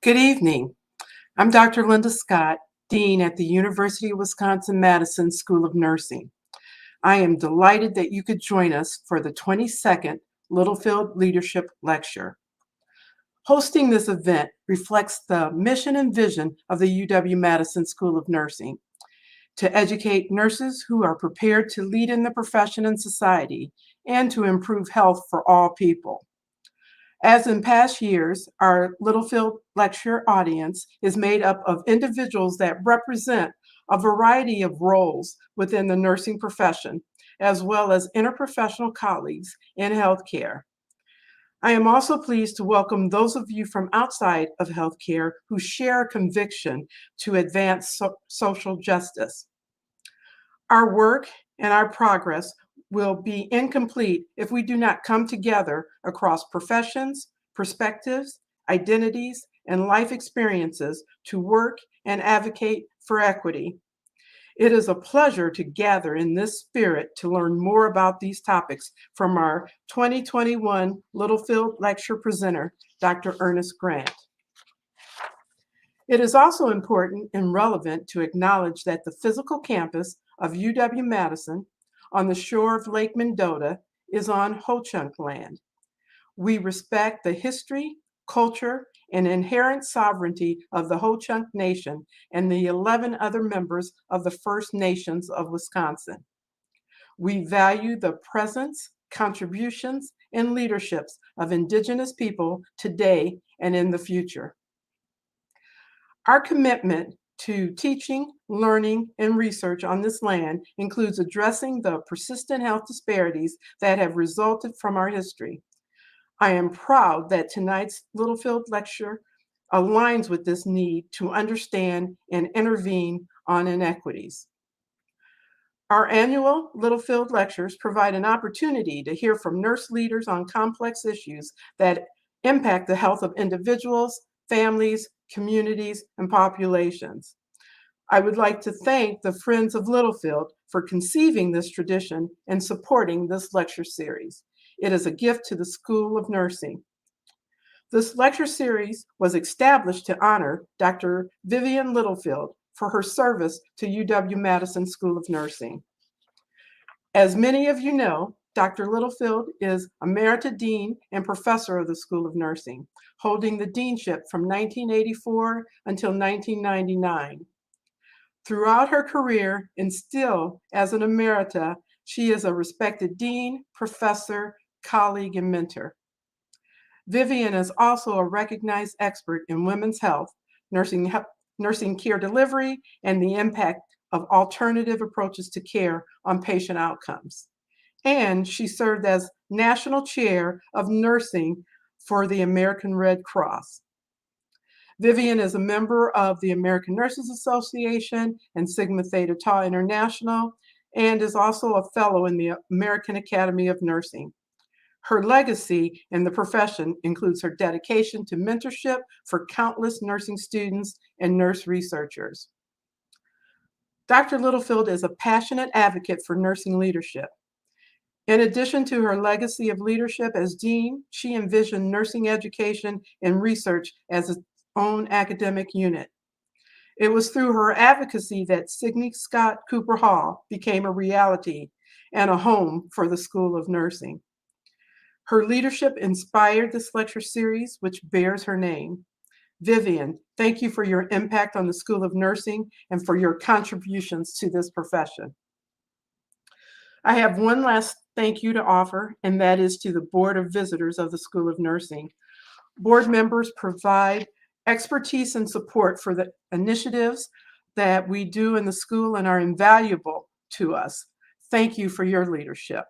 Good evening. I'm Dr. Linda Scott, Dean at the University of Wisconsin-Madison School of Nursing. I am delighted that you could join us for the 22nd Littlefield Leadership Lecture. Hosting this event reflects the mission and vision of the UW-Madison School of Nursing to educate nurses who are prepared to lead in the profession and society and to improve health for all people. As in past years, our Littlefield Lecture audience is made up of individuals that represent a variety of roles within the nursing profession, as well as interprofessional colleagues in healthcare. I am also pleased to welcome those of you from outside of healthcare who share a conviction to advance social justice. Our work and our progress will be incomplete if we do not come together across professions, perspectives, identities, and life experiences to work and advocate for equity. It is a pleasure to gather in this spirit to learn more about these topics from our 2021 Littlefield Lecture presenter, Dr. Ernest Grant. It is also important and relevant to acknowledge that the physical campus of UW-Madison on the shore of Lake Mendota is on Ho-Chunk land. We respect the history, culture, and inherent sovereignty of the Ho-Chunk Nation and the 11 other members of the First Nations of Wisconsin. We value the presence, contributions, and leaderships of Indigenous people today and in the future. Our commitment to teaching, learning, and research on this land includes addressing the persistent health disparities that have resulted from our history. I am proud that tonight's Littlefield Lecture aligns with this need to understand and intervene on inequities. Our annual Littlefield Lectures provide an opportunity to hear from nurse leaders on complex issues that impact the health of individuals, families, communities, and populations. I would like to thank the Friends of Littlefield for conceiving this tradition and supporting this lecture series. It is a gift to the School of Nursing. This lecture series was established to honor Dr. Vivian Littlefield for her service to UW-Madison School of Nursing. As many of you know, Dr. Littlefield is Emerita Dean and Professor of the School of Nursing, holding the deanship from 1984 until 1999. Throughout her career, and still as an Emerita, she is a respected dean, professor, colleague, and mentor. Vivian is also a recognized expert in women's health, nursing care delivery, and the impact of alternative approaches to care on patient outcomes. And she served as National Chair of Nursing for the American Red Cross. Vivian is a member of the American Nurses Association and Sigma Theta Tau International, and is also a fellow in the American Academy of Nursing. Her legacy in the profession includes her dedication to mentorship for countless nursing students and nurse researchers. Dr. Littlefield is a passionate advocate for nursing leadership. In addition to her legacy of leadership as dean, she envisioned nursing education and research as its own academic unit. It was through her advocacy that Sidney Scott Cooper Hall became a reality and a home for the School of Nursing. Her leadership inspired this lecture series, which bears her name. Vivian, thank you for your impact on the School of Nursing and for your contributions to this profession. I have one last thank you to offer, and that is to the Board of Visitors of the School of Nursing. Board members provide expertise and support for the initiatives that we do in the school and are invaluable to us. Thank you for your leadership.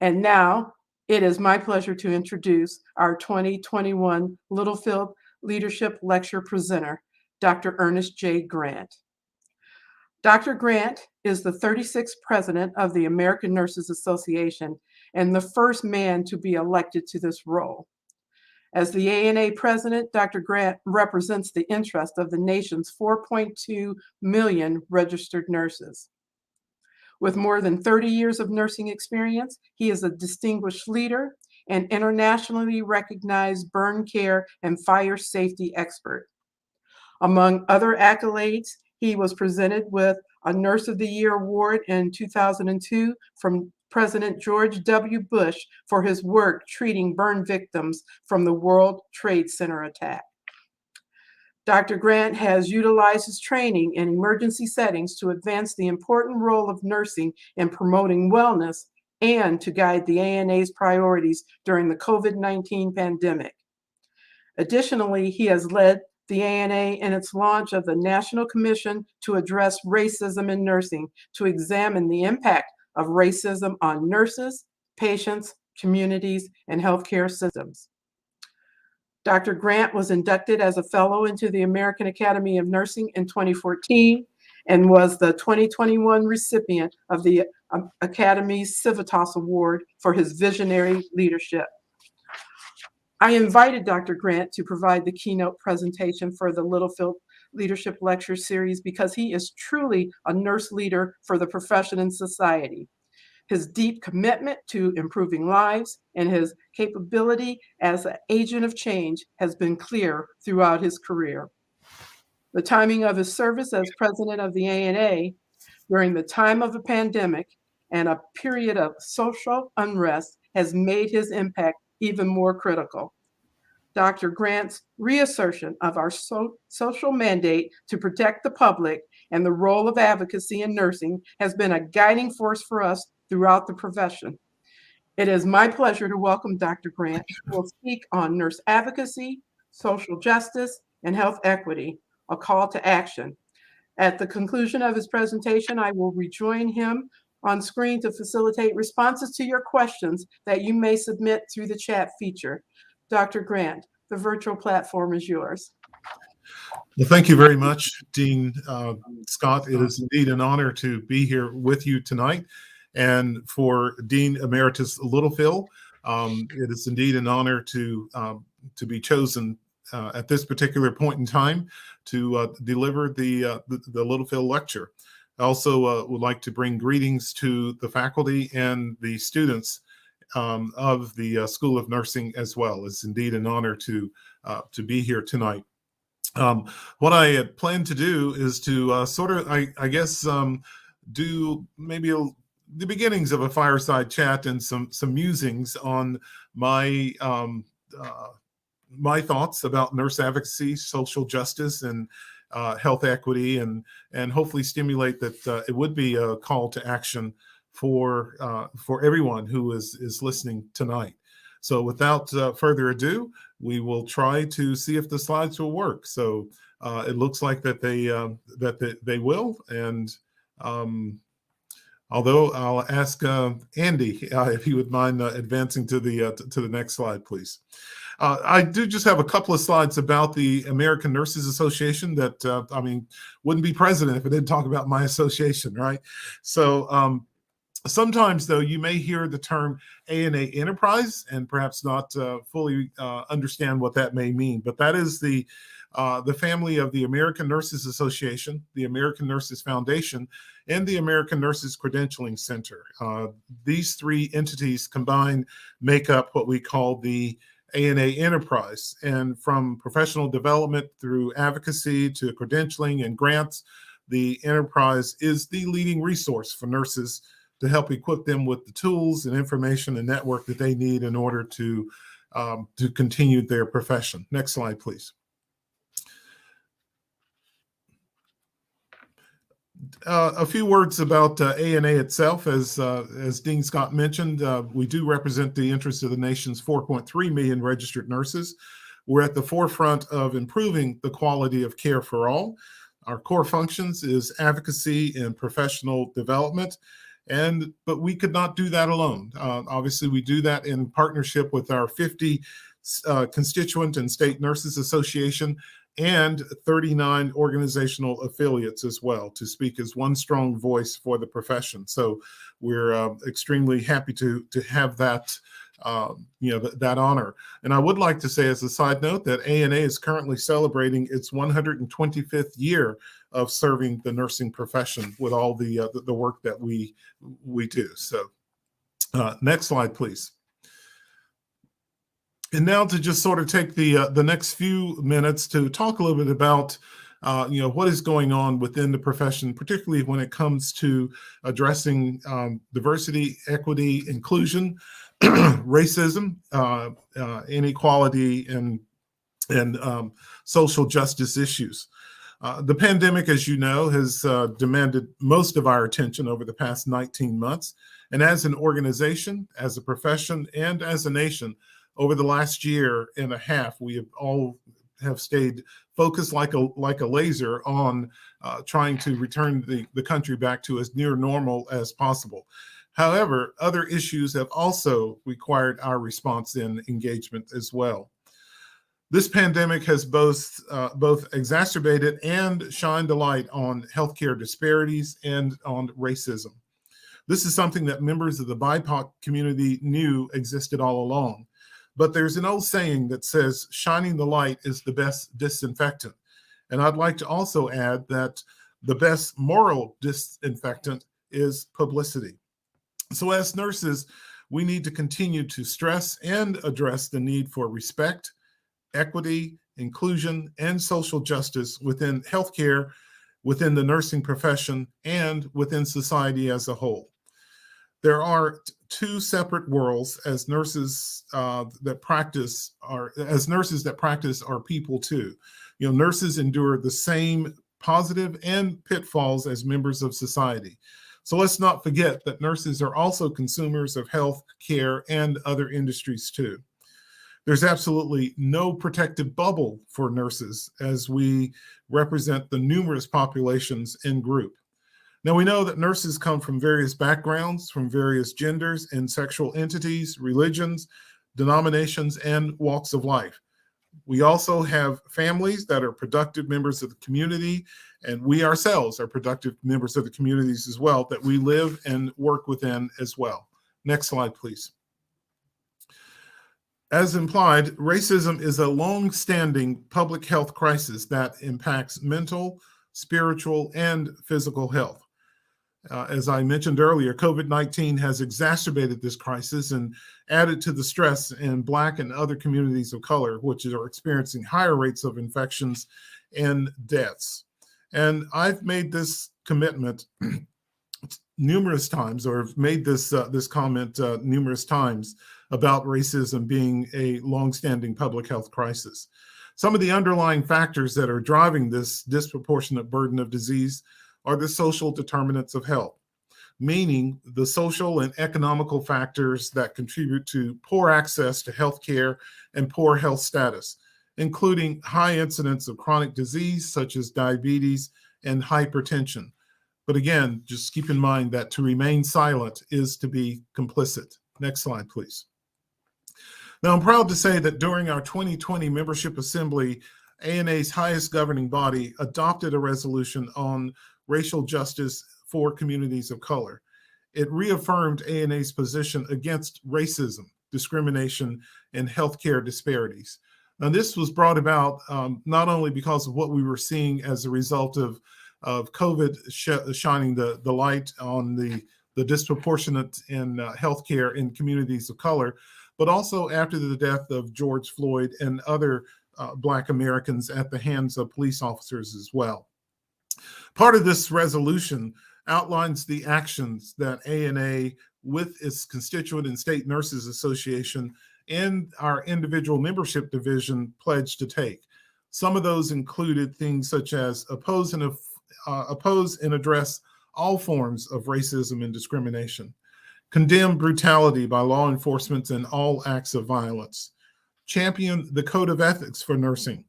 And now it is my pleasure to introduce our 2021 Littlefield Leadership Lecture presenter, Dr. Ernest J. Grant. Dr. Grant is the 36th president of the American Nurses Association and the first man to be elected to this role. As the ANA president, Dr. Grant represents the interest of the nation's 4.2 million registered nurses. With more than 30 years of nursing experience, he is a distinguished leader an internationally recognized burn care and fire safety expert. Among other accolades, he was presented with a Nurse of the Year award in 2002 from President George W. Bush for his work treating burn victims from the World Trade Center attack. Dr. Grant has utilized his training in emergency settings to advance the important role of nursing in promoting wellness and to guide the ANA's priorities during the COVID-19 pandemic. Additionally, he has led the ANA in its launch of the National Commission to Address Racism in Nursing to examine the impact of racism on nurses, patients, communities, and healthcare systems. Dr. Grant was inducted as a fellow into the American Academy of Nursing in 2014 and was the 2021 recipient of the Academy's Civitas Award for his visionary leadership. I invited Dr. Grant to provide the keynote presentation for the Littlefield Leadership Lecture series because he is truly a nurse leader for the profession and society. His deep commitment to improving lives and his capability as an agent of change has been clear throughout his career. The timing of his service as president of the ANA during the time of a pandemic and a period of social unrest has made his impact even more critical. Dr. Grant's reassertion of our social mandate to protect the public and the role of advocacy in nursing has been a guiding force for us throughout the profession. It is my pleasure to welcome Dr. Grant, who will speak on nurse advocacy, social justice, and health equity, a call to action. At the conclusion of his presentation, I will rejoin him on screen to facilitate responses to your questions that you may submit through the chat feature. Dr. Grant, the virtual platform is yours. Well, thank you very much, Dean Scott. It is indeed an honor to be here with you tonight. And for Dean Emeritus Littlefield, it is indeed an honor to be chosen at this particular point in time to deliver the Littlefield Lecture. I also would like to bring greetings to the faculty and the students of the School of Nursing as well. It's indeed an honor to be here tonight. What I had planned to do is to sort of, I guess, do maybe the beginnings of a fireside chat and some musings on my my thoughts about nurse advocacy, social justice, and health equity, and hopefully stimulate that it would be a call to action for everyone who is listening tonight. So without further ado, we will try to see if the slides will work. So it looks like that they will, and although I'll ask Andy if he would mind advancing to the next slide, please. I do just have a couple of slides about the American Nurses Association that, I mean, wouldn't be president if it didn't talk about my association, right? So sometimes, though, you may hear the term ANA Enterprise and perhaps not fully understand what that may mean, but that is the family of the American Nurses Association, the American Nurses Foundation, and the American Nurses Credentialing Center. These three entities combined make up what we call the ANA Enterprise. And from professional development through advocacy to credentialing and grants, the enterprise is the leading resource for nurses to help equip them with the tools and information and network that they need in order to continue their profession. Next slide, please. A few words about ANA itself. As Dean Scott mentioned, we do represent the interests of the nation's 4.3 million registered nurses. We're at the forefront of improving the quality of care for all. Our core functions is advocacy and professional development, but we could not do that alone. Obviously, we do that in partnership with our 50 constituent and state nurses association and 39 organizational affiliates as well, to speak as one strong voice for the profession. So we're extremely happy to have that that honor. And I would like to say, as a side note, that ANA is currently celebrating its 125th year of serving the nursing profession with all the work that we do. So next slide, please. And now to just sort of take the next few minutes to talk a little bit about what is going on within the profession, particularly when it comes to addressing diversity, equity, inclusion, racism, inequality, and social justice issues. The pandemic, as you know, has demanded most of our attention over the past 19 months. And as an organization, as a profession, and as a nation, over the last year and a half, we have all have stayed focused like a laser on trying to return the country back to as near normal as possible. However, other issues have also required our response and engagement as well. This pandemic has both exacerbated and shined a light on healthcare disparities and on racism. This is something that members of the BIPOC community knew existed all along. But there's an old saying that says, shining the light is the best disinfectant. And I'd like to also add that the best moral disinfectant is publicity. So as nurses, we need to continue to stress and address the need for respect, equity, inclusion, and social justice within healthcare, within the nursing profession, and within society as a whole. There are two separate worlds as nurses that practice are people too. Nurses endure the same positive and pitfalls as members of society. So let's not forget that nurses are also consumers of health care and other industries too. There's absolutely no protective bubble for nurses as we represent the numerous populations in group. Now, we know that nurses come from various backgrounds, from various genders and sexual entities, religions, denominations, and walks of life. We also have families that are productive members of the community, and we ourselves are productive members of the communities as well that we live and work within as well. Next slide, please. As implied, racism is a long-standing public health crisis that impacts mental, spiritual, and physical health. As I mentioned earlier, COVID-19 has exacerbated this crisis and added to the stress in Black and other communities of color, which are experiencing higher rates of infections and deaths. And I've made this commitment numerous times, or have made this comment numerous times about racism being a longstanding public health crisis. Some of the underlying factors that are driving this disproportionate burden of disease are the social determinants of health, meaning the social and economical factors that contribute to poor access to health care and poor health status, including high incidence of chronic disease such as diabetes and hypertension. But again, just keep in mind that to remain silent is to be complicit. Next slide, please. Now, I'm proud to say that during our 2020 membership assembly, ANA's highest governing body adopted a resolution on racial justice for communities of color. It reaffirmed ANA's position against racism, discrimination, and healthcare disparities. Now, this was brought about not only because of what we were seeing as a result of COVID shining the light on the disproportionate in healthcare in communities of color, but also after the death of George Floyd and other Black Americans at the hands of police officers as well. Part of this resolution outlines the actions that ANA, with its constituent and state nurses association and our individual membership division, pledged to take. Some of those included things such as oppose and address all forms of racism and discrimination, condemn brutality by law enforcement and all acts of violence, champion the code of ethics for nursing.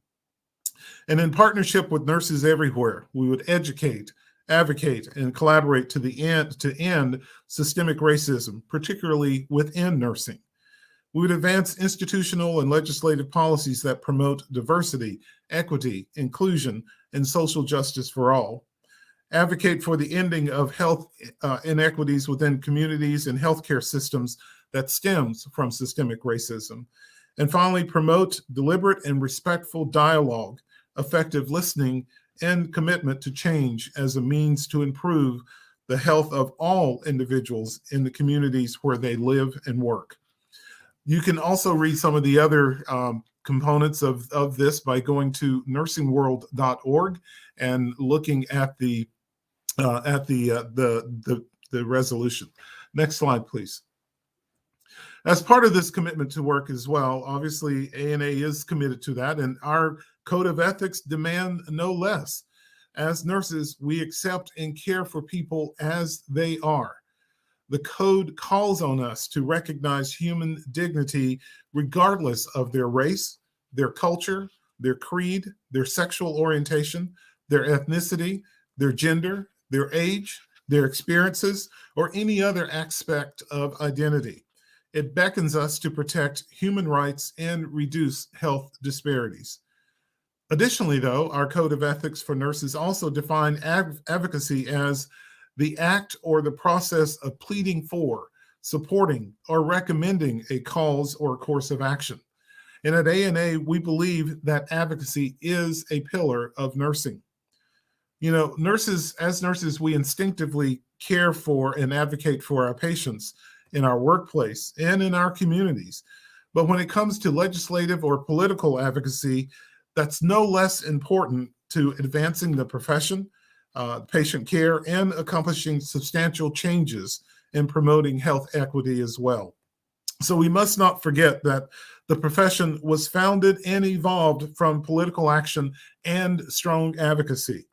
And in partnership with nurses everywhere, we would educate, advocate, and collaborate to end systemic racism, particularly within nursing. We would advance institutional and legislative policies that promote diversity, equity, inclusion, and social justice for all. Advocate for the ending of health inequities within communities and healthcare systems that stems from systemic racism. And finally, promote deliberate and respectful dialogue, effective listening, and commitment to change as a means to improve the health of all individuals in the communities where they live and work. You can also read some of the other components of this by going to nursingworld.org and looking at the resolution. Next slide, please. As part of this commitment to work as well, obviously ANA is committed to that, and our code of ethics demand no less. As nurses, we accept and care for people as they are. The code calls on us to recognize human dignity regardless of their race, their culture, their creed, their sexual orientation, their ethnicity, their gender, their age, their experiences, or any other aspect of identity. It beckons us to protect human rights and reduce health disparities. Additionally, though, our code of ethics for nurses also define advocacy as the act or the process of pleading for, supporting, or recommending a cause or course of action. And at ANA, we believe that advocacy is a pillar of nursing. You know, as nurses, we instinctively care for and advocate for our patients in our workplace and in our communities. But when it comes to legislative or political advocacy, that's no less important to advancing the profession, patient care, and accomplishing substantial changes in promoting health equity as well. So we must not forget that the profession was founded and evolved from political action and strong advocacy.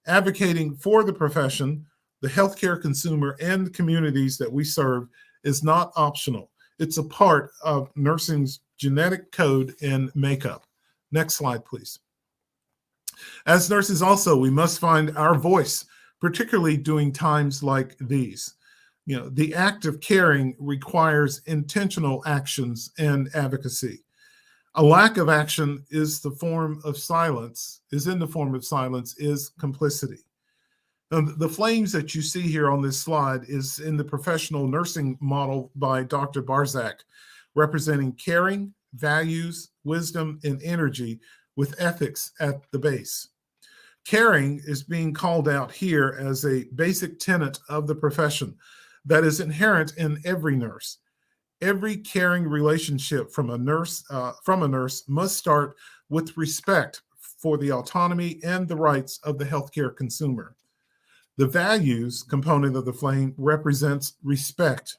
Advocating for the profession, the healthcare consumer, and communities that we serve is not optional. It's a part of nursing's genetic code and makeup. Next slide, please. As nurses also, we must find our voice, particularly during times like these. You know, the act of caring requires intentional actions and advocacy. A lack of action is in the form of silence, is complicity. The flames that you see here on this slide is in the professional nursing model by Dr. Barzak, representing caring, values, wisdom, and energy with ethics at the base. Caring is being called out here as a basic tenet of the profession that is inherent in every nurse. Every caring relationship from a nurse must start with respect for the autonomy and the rights of the healthcare consumer. The values component of the flame represents respect,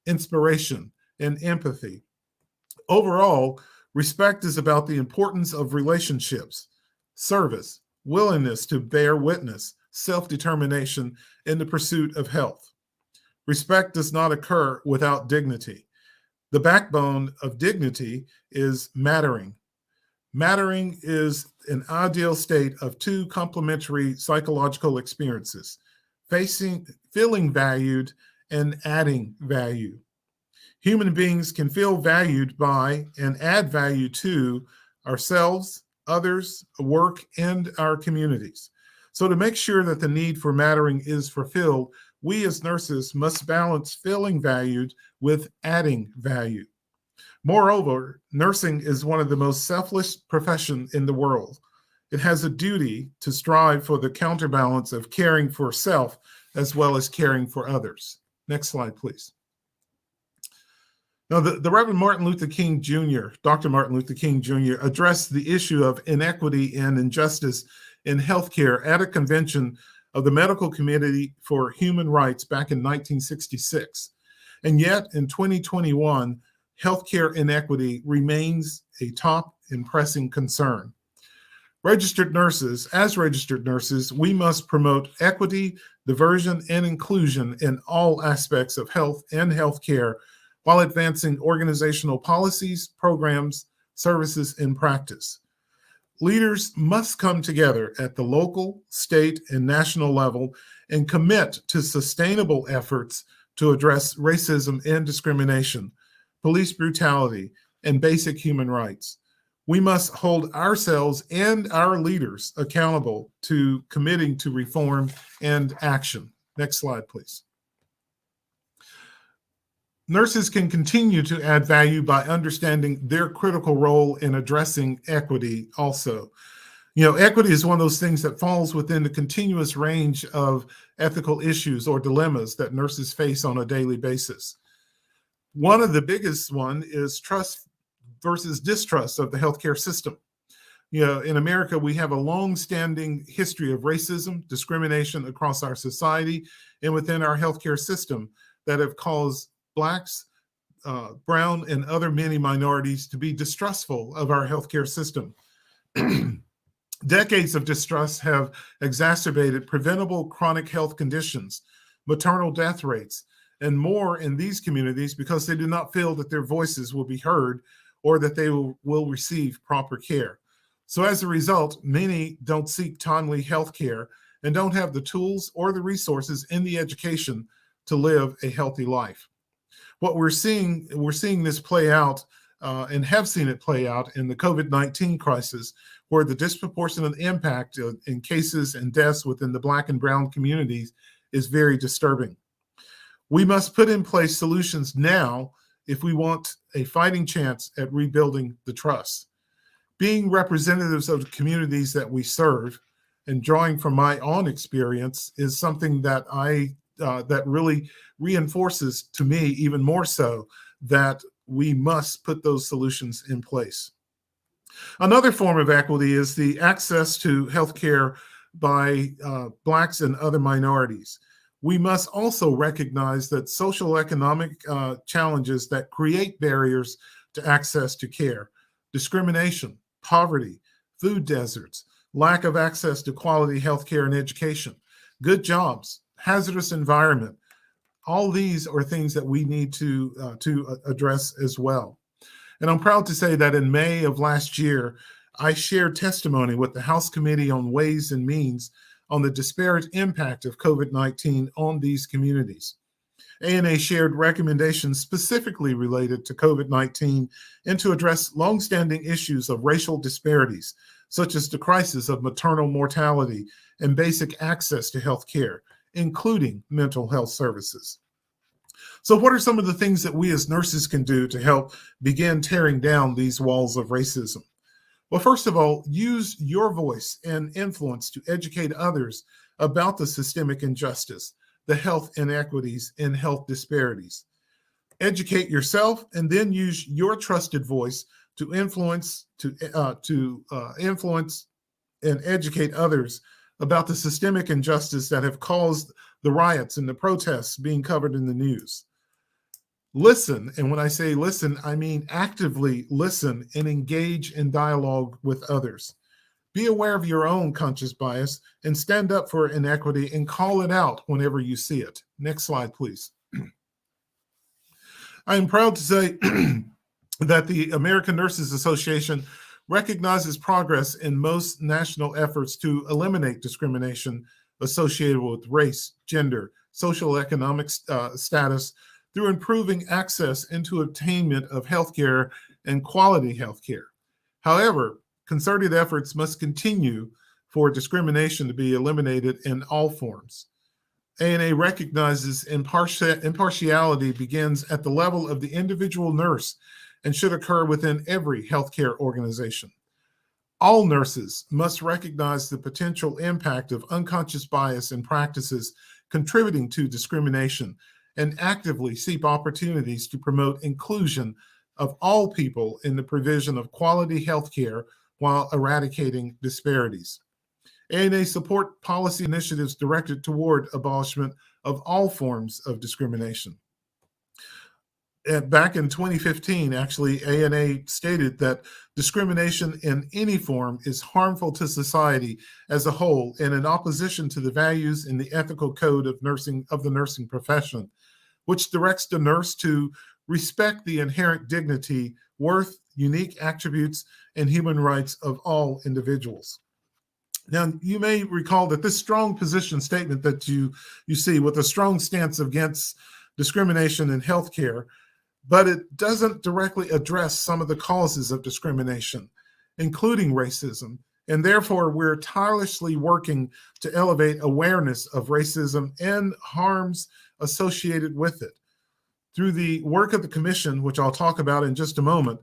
inspiration, and empathy. Overall, respect is about the importance of relationships, service, willingness to bear witness, self-determination in the pursuit of health. Respect does not occur without dignity. The backbone of dignity is mattering. Mattering is an ideal state of two complementary psychological experiences, feeling valued and adding value. Human beings can feel valued by and add value to ourselves, others, work, and our communities. So to make sure that the need for mattering is fulfilled, we as nurses must balance feeling valued with adding value. Moreover, nursing is one of the most selfless professions in the world. It has a duty to strive for the counterbalance of caring for self as well as caring for others. Next slide, please. Now, the Reverend Martin Luther King Jr., Dr. Martin Luther King Jr., addressed the issue of inequity and injustice in healthcare at a convention of the Medical Committee for Human Rights back in 1966. And yet, in 2021, healthcare inequity remains a top and pressing concern. Registered nurses, we must promote equity, diversion, and inclusion in all aspects of health and healthcare while advancing organizational policies, programs, services, and practice. Leaders must come together at the local, state, and national level and commit to sustainable efforts to address racism and discrimination, police brutality, and basic human rights. We must hold ourselves and our leaders accountable to committing to reform and action. Next slide, please. Nurses can continue to add value by understanding their critical role in addressing equity also. You know, equity is one of those things that falls within the continuous range of ethical issues or dilemmas that nurses face on a daily basis. One of the biggest one is trust versus distrust of the healthcare system. In America, we have a long-standing history of racism, discrimination across our society and within our healthcare system that have caused Blacks, brown, and other many minorities to be distrustful of our healthcare system. Decades of distrust have exacerbated preventable chronic health conditions, maternal death rates, and more in these communities because they do not feel that their voices will be heard or that they will receive proper care. So as a result, many don't seek timely health care and don't have the tools or the resources and the education to live a healthy life. What we're seeing this play out and have seen it play out in the COVID-19 crisis, where the disproportionate impact in cases and deaths within the Black and brown communities is very disturbing. We must put in place solutions now if we want a fighting chance at rebuilding the trust. Being representatives of the communities that we serve and drawing from my own experience is something that that really reinforces to me even more so that we must put those solutions in place. Another form of equity is the access to healthcare by Blacks and other minorities. We must also recognize that social economic challenges that create barriers to access to care, discrimination, poverty, food deserts, lack of access to quality healthcare and education, good jobs, hazardous environment. All these are things that we need to address as well. And I'm proud to say that in May of last year, I shared testimony with the House Committee on Ways and Means on the disparate impact of COVID-19 on these communities. ANA shared recommendations specifically related to COVID-19 and to address longstanding issues of racial disparities, such as the crisis of maternal mortality and basic access to health care, including mental health services. So what are some of the things that we as nurses can do to help begin tearing down these walls of racism? Well, first of all, use your voice and influence to educate others about the systemic injustice, the health inequities, and health disparities. Educate yourself and then use your trusted voice to influence and educate others about the systemic injustice that have caused the riots and the protests being covered in the news. Listen, and when I say listen, I mean actively listen and engage in dialogue with others. Be aware of your own conscious bias and stand up for inequity and call it out whenever you see it. Next slide, please. I am proud to say that the American Nurses Association recognizes progress in most national efforts to eliminate discrimination associated with race, gender, social economic status through improving access into attainment of healthcare and quality healthcare. However, concerted efforts must continue for discrimination to be eliminated in all forms. ANA recognizes impartiality begins at the level of the individual nurse and should occur within every healthcare organization. All nurses must recognize the potential impact of unconscious bias in practices contributing to discrimination and actively seek opportunities to promote inclusion of all people in the provision of quality healthcare while eradicating disparities. ANA support policy initiatives directed toward abolishment of all forms of discrimination. And back in 2015, actually, ANA stated that discrimination in any form is harmful to society as a whole and in opposition to the values in the ethical code of the nursing profession, which directs the nurse to respect the inherent dignity, worth, unique attributes, and human rights of all individuals. Now, you may recall that this strong position statement that you see with a strong stance against discrimination in healthcare, but it doesn't directly address some of the causes of discrimination, including racism. And therefore, we're tirelessly working to elevate awareness of racism and harms associated with it. Through the work of the Commission, which I'll talk about in just a moment,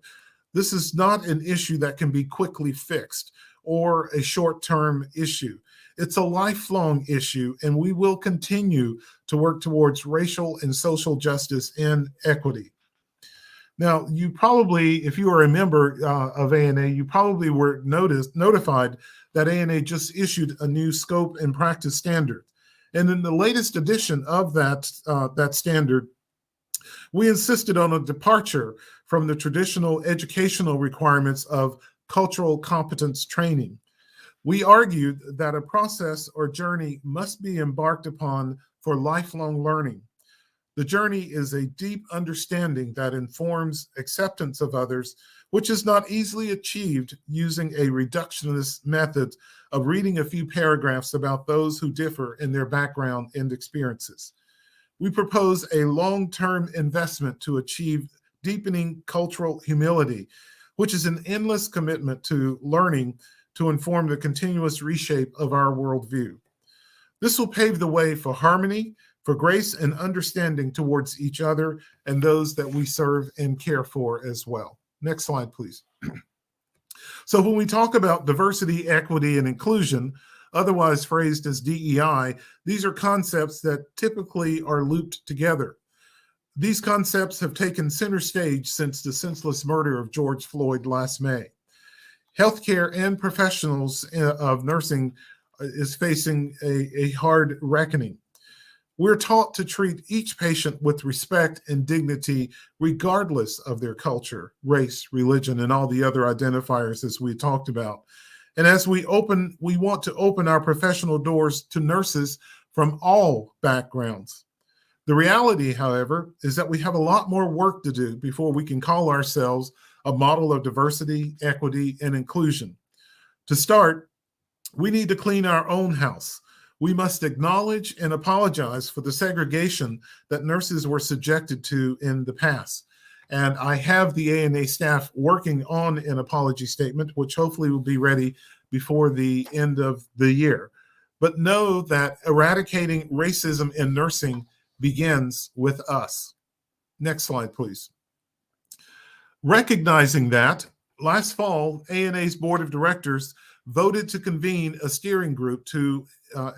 this is not an issue that can be quickly fixed or a short-term issue. It's a lifelong issue, and we will continue to work towards racial and social justice and equity. Now, you probably, if you are a member of ANA, you probably were notified that ANA just issued a new scope and practice standard. And in the latest edition of that standard, we insisted on a departure from the traditional educational requirements of cultural competence training. We argued that a process or journey must be embarked upon for lifelong learning. The journey is a deep understanding that informs acceptance of others, which is not easily achieved using a reductionist method of reading a few paragraphs about those who differ in their background and experiences. We propose a long-term investment to achieve deepening cultural humility, which is an endless commitment to learning to inform the continuous reshape of our worldview. This will pave the way for harmony, for grace and understanding towards each other and those that we serve and care for as well. Next slide, please. So when we talk about diversity, equity, and inclusion, otherwise phrased as DEI, these are concepts that typically are looped together. These concepts have taken center stage since the senseless murder of George Floyd last May. Healthcare and professionals of nursing is facing a hard reckoning. We're taught to treat each patient with respect and dignity, regardless of their culture, race, religion, and all the other identifiers as we talked about. And as we want to open our professional doors to nurses from all backgrounds. The reality, however, is that we have a lot more work to do before we can call ourselves a model of diversity, equity, and inclusion. To start, we need to clean our own house. We must acknowledge and apologize for the segregation that nurses were subjected to in the past. And I have the ANA staff working on an apology statement, which hopefully will be ready before the end of the year. But know that eradicating racism in nursing begins with us. Next slide, please. Recognizing that, last fall, ANA's board of directors voted to convene a steering group to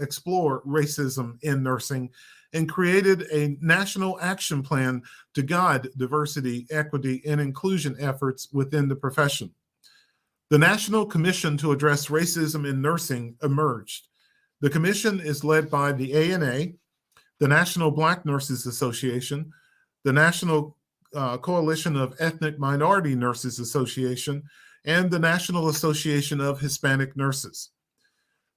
explore racism in nursing and created a national action plan to guide diversity, equity, and inclusion efforts within the profession. The National Commission to Address Racism in Nursing emerged. The commission is led by the ANA, the National Black Nurses Association, the National Coalition of Ethnic Minority Nurses Association, and the National Association of Hispanic Nurses.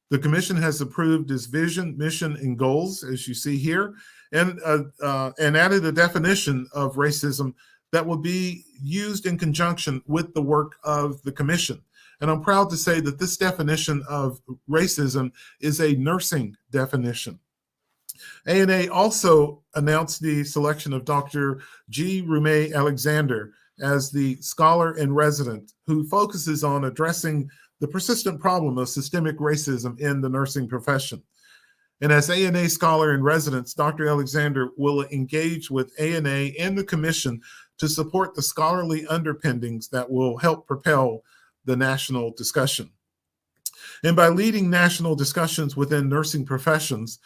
The commission has approved its vision, mission, and goals, as you see here, and added a definition of racism that will be used in conjunction with the work of the commission. And I'm proud to say that this definition of racism is a nursing definition. ANA also announced the selection of Dr. G. Rumey Alexander as the scholar in resident who focuses on addressing the persistent problem of systemic racism in the nursing profession. And as ANA scholar in residence, Dr. Alexander will engage with ANA and the commission to support the scholarly underpinnings that will help propel the national discussion. And by leading national discussions within nursing professions,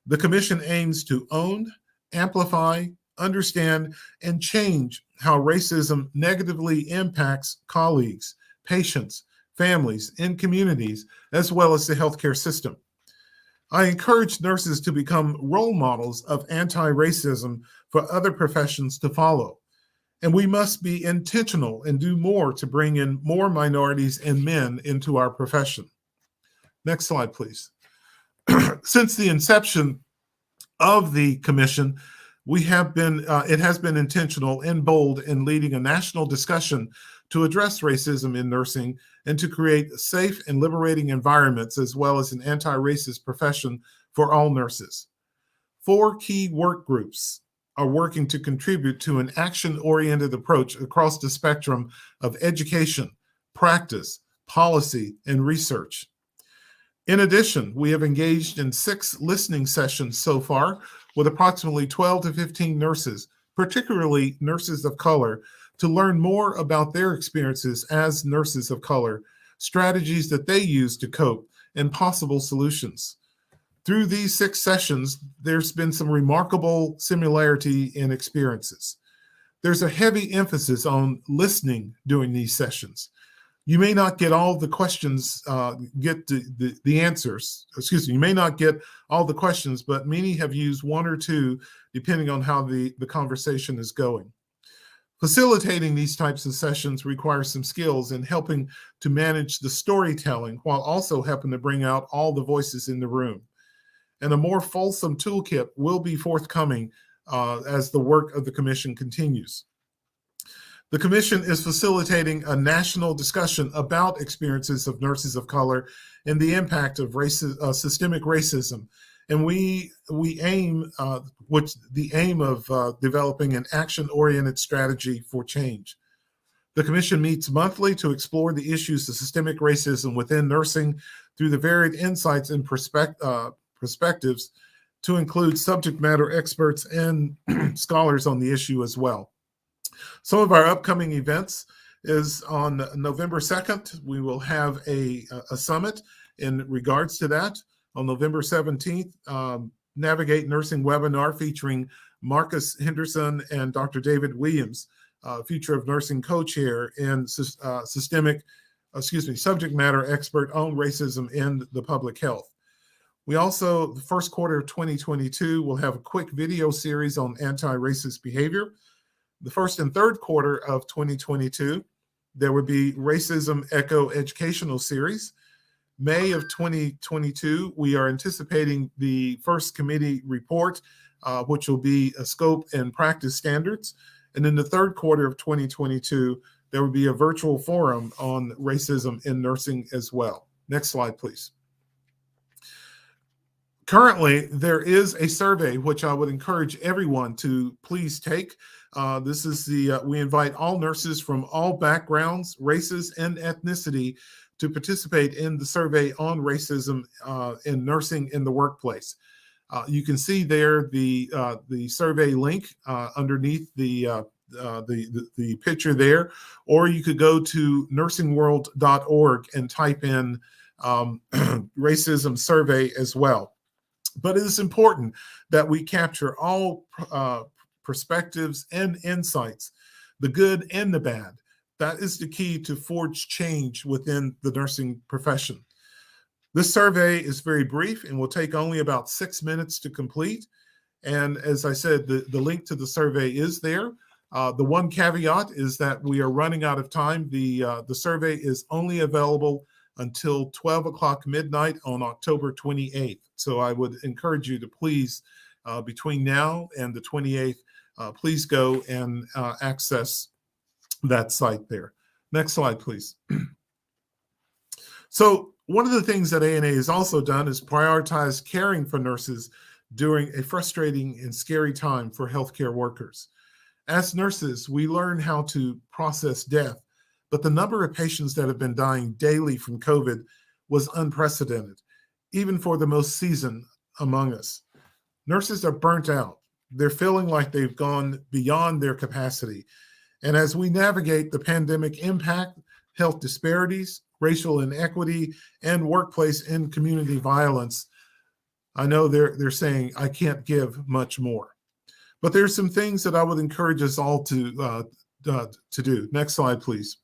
the commission aims to own, amplify, understand, and change how racism negatively impacts colleagues, patients, families, and communities, as well as the healthcare system. I encourage nurses to become role models of anti-racism for other professions to follow. And we must be intentional and do more to bring in more minorities and men into our profession. Next slide, please. Since the inception of the commission, it has been intentional and bold in leading a national discussion to address racism in nursing and to create safe and liberating environments as well as an anti-racist profession for all nurses. 4 key work groups are working to contribute to an action-oriented approach across the spectrum of education, practice, policy, and research. In addition, we have engaged in 6 listening sessions so far with approximately 12 to 15 nurses, particularly nurses of color, to learn more about their experiences as nurses of color, strategies that they use to cope, and possible solutions. Through these 6 sessions, there's been some remarkable similarity in experiences. There's a heavy emphasis on listening during these sessions. You may not get all the questions, get the answers. Excuse me, you may not get all the questions, but many have used one or two, depending on how the conversation is going. Facilitating these types of sessions requires some skills in helping to manage the storytelling while also helping to bring out all the voices in the room. And a more fulsome toolkit will be forthcoming as the work of the Commission continues. The Commission is facilitating a national discussion about experiences of nurses of color and the impact of systemic racism. And we aim, the aim of developing an action-oriented strategy for change. The Commission meets monthly to explore the issues of systemic racism within nursing through the varied insights and perspectives, to include subject matter experts and scholars on the issue as well. Some of our upcoming events is on November 2nd. We will have a summit in regards to that. On November 17th, Navigate Nursing webinar featuring Marcus Henderson and Dr. David Williams, Future of Nursing co-chair and subject matter expert on racism in the public health. We also, the first quarter of 2022, will have a quick video series on anti-racist behavior. The first and third quarter of 2022, there would be Racism Echo Educational Series. May of 2022, we are anticipating the first committee report, which will be a scope and practice standards. And in the third quarter of 2022, there will be a virtual forum on racism in nursing as well. Next slide, please. Currently, there is a survey which I would encourage everyone to please take. This is we invite all nurses from all backgrounds, races, and ethnicity to participate in the survey on racism in nursing in the workplace. You can see there the survey link underneath the picture there, or you could go to nursingworld.org and type in racism survey as well. But it is important that we capture all perspectives and insights, the good and the bad. That is the key to forge change within the nursing profession. This survey is very brief and will take only about 6 minutes to complete. And as I said, the link to the survey is there. The one caveat is that we are running out of time. The survey is only available until 12 o'clock midnight on October 28th. So I would encourage you to please, between now and the 28th, please go and access that site there. Next slide, please. So one of the things that ANA has also done is prioritize caring for nurses during a frustrating and scary time for healthcare workers. As nurses, we learn how to process death, but the number of patients that have been dying daily from COVID was unprecedented, even for the most seasoned among us. Nurses are burnt out. They're feeling like they've gone beyond their capacity. And as we navigate the pandemic impact, health disparities, racial inequity, and workplace and community violence, I know they're saying, I can't give much more. But there's some things that I would encourage us all to do. Next slide, please.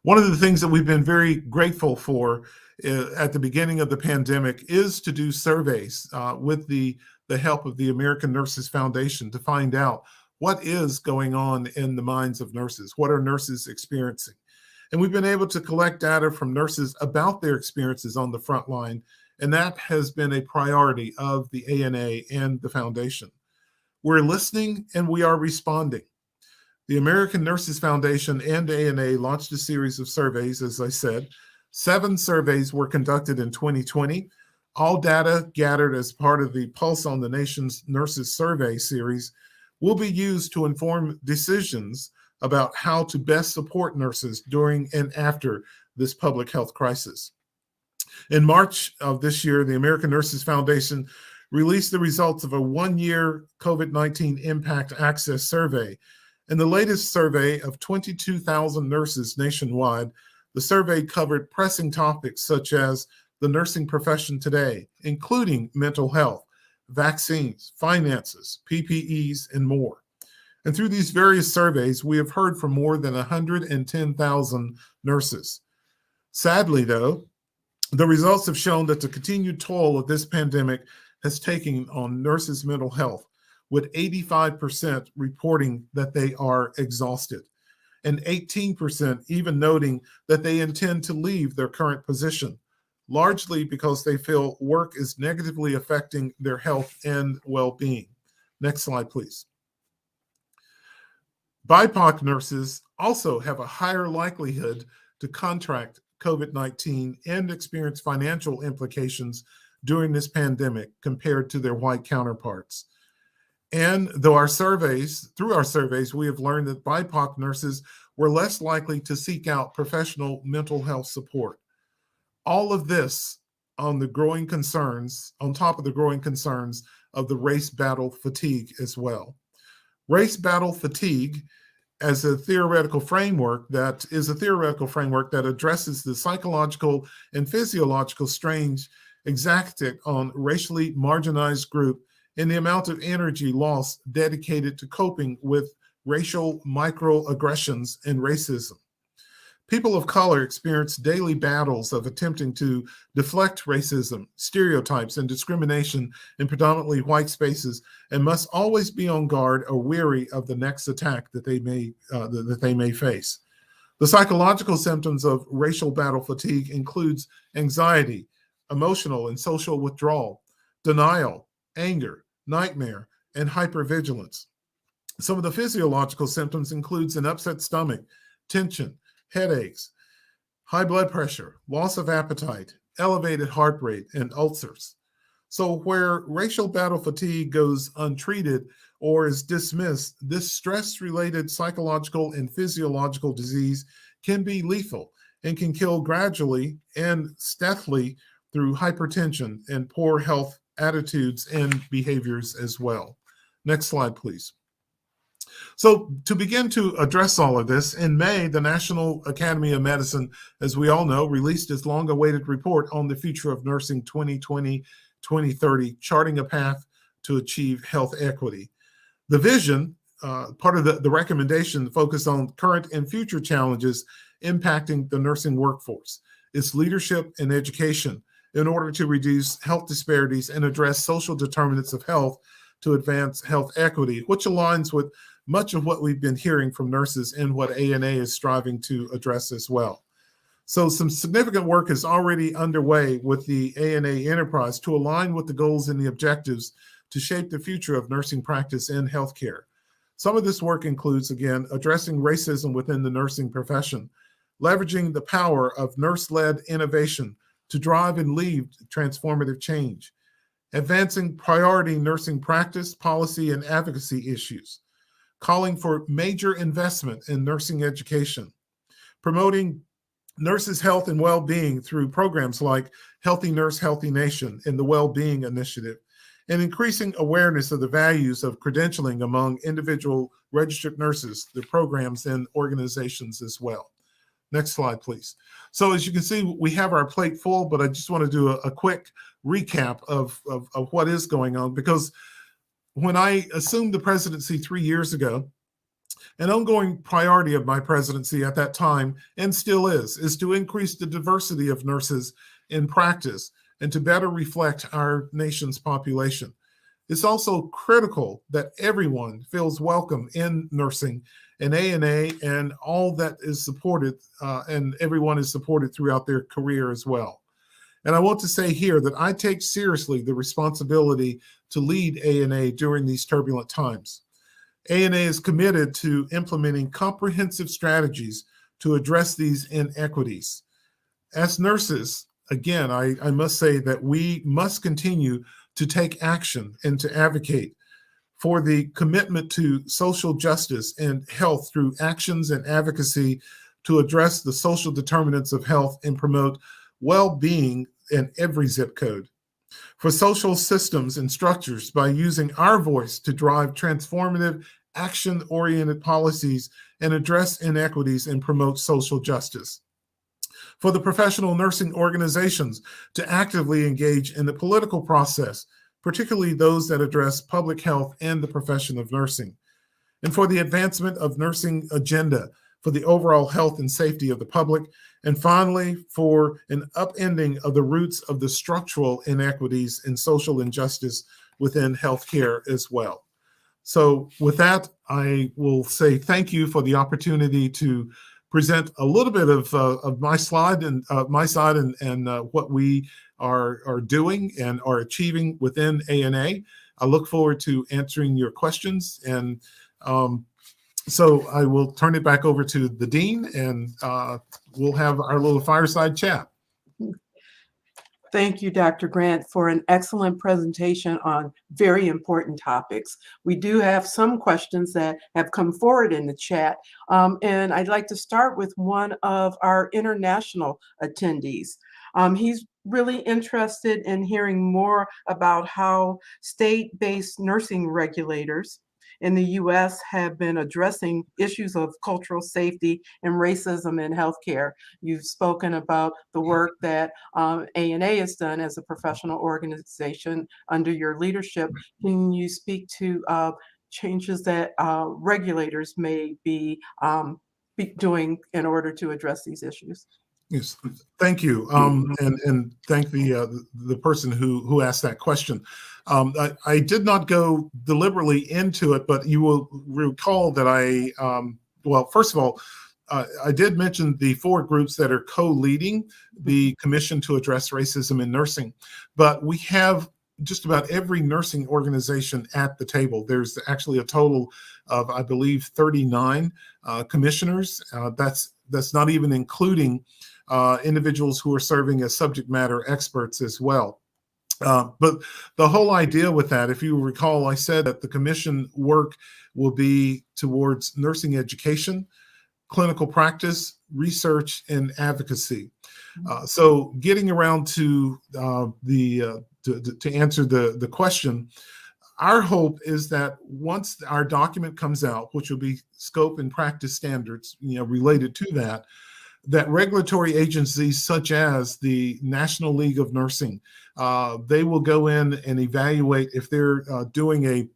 One of the things that we've been very grateful for at the beginning of the pandemic is to do surveys with the help of the American Nurses Foundation to find out what is going on in the minds of nurses. What are nurses experiencing? And we've been able to collect data from nurses about their experiences on the front line, and that has been a priority of the ANA and the foundation. We're listening and we are responding. The American Nurses Foundation and ANA launched a series of surveys, as I said. 7 surveys were conducted in 2020. All data gathered as part of the Pulse on the Nation's Nurses Survey series will be used to inform decisions about how to best support nurses during and after this public health crisis. In March of this year, the American Nurses Foundation released the results of a 1-year COVID-19 Impact Access Survey. In the latest survey of 22,000 nurses nationwide, the survey covered pressing topics such as the nursing profession today, including mental health, vaccines, finances, PPEs, and more. And through these various surveys, we have heard from more than 110,000 nurses. Sadly, though, the results have shown that the continued toll of this pandemic has taken on nurses' mental health, with 85% reporting that they are exhausted, and 18% even noting that they intend to leave their current position, largely because they feel work is negatively affecting their health and well-being. Next slide, please. BIPOC nurses also have a higher likelihood to contract COVID-19 and experience financial implications during this pandemic compared to their white counterparts. And through our surveys, we have learned that BIPOC nurses were less likely to seek out professional mental health support. All of this on top of the growing concerns of the race battle fatigue as well. Race battle fatigue as a theoretical framework that addresses the psychological and physiological strains exacted on racially marginalized group and the amount of energy lost dedicated to coping with racial microaggressions and racism. People of color experience daily battles of attempting to deflect racism, stereotypes, and discrimination in predominantly white spaces, and must always be on guard or wary of the next attack that they may face. The psychological symptoms of racial battle fatigue includes anxiety, emotional and social withdrawal, denial, anger, nightmare, and hypervigilance. Some of the physiological symptoms includes an upset stomach, tension, headaches, high blood pressure, loss of appetite, elevated heart rate, and ulcers. So where racial battle fatigue goes untreated or is dismissed, this stress-related psychological and physiological disease can be lethal and can kill gradually and stealthily through hypertension and poor health attitudes and behaviors as well. Next slide, please. So to begin to address all of this, in May, the National Academy of Medicine, as we all know, released its long-awaited report on the future of nursing 2020-2030, charting a path to achieve health equity. The vision, part of the recommendation, focused on current and future challenges impacting the nursing workforce, its leadership and education in order to reduce health disparities and address social determinants of health to advance health equity, which aligns with much of what we've been hearing from nurses and what ANA is striving to address as well. So some significant work is already underway with the ANA enterprise to align with the goals and the objectives to shape the future of nursing practice and healthcare. Some of this work includes, again, addressing racism within the nursing profession, leveraging the power of nurse-led innovation to drive and lead transformative change, advancing priority nursing practice, policy, and advocacy issues, calling for major investment in nursing education, promoting nurses' health and well-being through programs like Healthy Nurse, Healthy Nation and the Well-Being Initiative, and increasing awareness of the values of credentialing among individual registered nurses, the programs and organizations as well. Next slide, please. So as you can see, we have our plate full, but I just want to do a quick recap of what is going on, because when I assumed the presidency 3 years ago, an ongoing priority of my presidency at that time, and still is to increase the diversity of nurses in practice and to better reflect our nation's population. It's also critical that everyone feels welcome in nursing and ANA and all that is supported, and everyone is supported throughout their career as well. And I want to say here that I take seriously the responsibility to lead ANA during these turbulent times. ANA is committed to implementing comprehensive strategies to address these inequities. As nurses, again, I must say that we must continue to take action and to advocate for the commitment to social justice and health through actions and advocacy to address the social determinants of health and promote well-being in every zip code. For social systems and structures by using our voice to drive transformative, action-oriented policies and address inequities and promote social justice. For the professional nursing organizations to actively engage in the political process, particularly those that address public health and the profession of nursing. and for the advancement of nursing agenda for the overall health and safety of the public, and finally, for an upending of the roots of the structural inequities and social injustice within healthcare as well. So with that, I will say thank you for the opportunity to present a little bit of my slide and my side and what we are doing and are achieving within ANA. I look forward to answering your questions, and so I will turn it back over to the Dean, and we'll have our little fireside chat. Thank you, Dr. Grant, for an excellent presentation on very important topics. We do have some questions that have come forward in the chat, and I'd like to start with one of our international attendees. He's really interested in hearing more about how state-based nursing regulators in the U.S. have been addressing issues of cultural safety and racism in healthcare. You've spoken about the work that ANA has done as a professional organization under your leadership. Can you speak to changes that regulators may be doing in order to address these issues? Yes, thank you, and thank the person who asked that question. I did not go deliberately into it, but you will recall that well, first of all, I did mention the 4 groups that are co-leading the Commission to Address Racism in Nursing, but we have just about every nursing organization at the table. There's actually a total of, I believe, 39 commissioners. That's not even including individuals who are serving as subject matter experts as well. But the whole idea with that, if you recall, I said that the commission work will be towards nursing education, clinical practice, research, and advocacy. So getting around to to answer the question, our hope is that once our document comes out, which will be scope and practice standards, related to that, that regulatory agencies such as the National League of Nursing, they will go in and evaluate if they're doing a